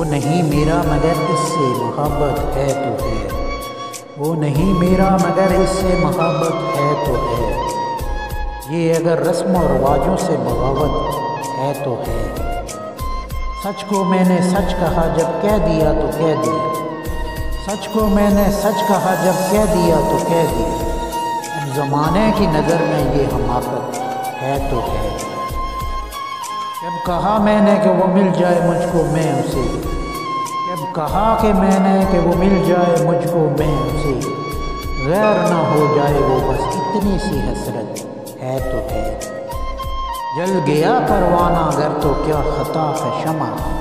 وہ نہیں میرا مگر اس سے محبت ہے تو ہے، وہ نہیں میرا مگر اس سے محبت ہے تو ہے، یہ اگر رسم و رواجوں سے بغاوت ہے تو ہے۔ سچ کو میں نے سچ کہا جب کہہ دیا تو کہہ دیا، سچ کو میں نے سچ کہا جب کہہ دیا تو کہہ دیا، اب زمانے کی نظر میں یہ حماقت ہے تو ہے۔ جب کہا میں نے کہ وہ مل جائے مجھ کو میں اسے، جب کہا کہ میں نے کہ وہ مل جائے مجھ کو میں اسے، غیر نہ ہو جائے وہ بس اتنی سی حسرت ہے تو ہے۔ جل گیا پروانہ گر تو کیا خطا ہے شمع کی،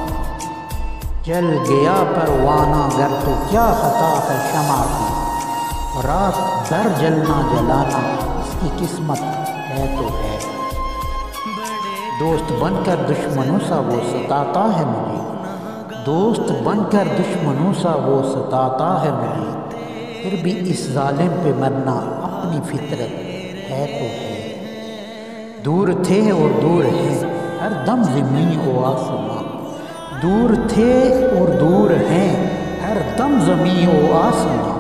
جل گیا پروانہ گر تو کیا خطا ہے شمع کی، رات در جلنا جلانا اس کی قسمت ہے تو ہے۔ دوست بن کر دشمنوں سا وہ ستاتا ہے مجھے، دوست بن کر دشمنوں سا وہ ستاتا ہے مجھے، پھر بھی اس ظالم پہ مرنا اپنی فطرت ہے تو ہے۔ دور تھے اور دور ہیں ہر دم زمین و آسماں، دور تھے اور دور ہیں ہر دم زمین و آسماں،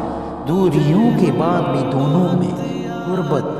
دوریوں کے بعد بھی دونوں میں غربت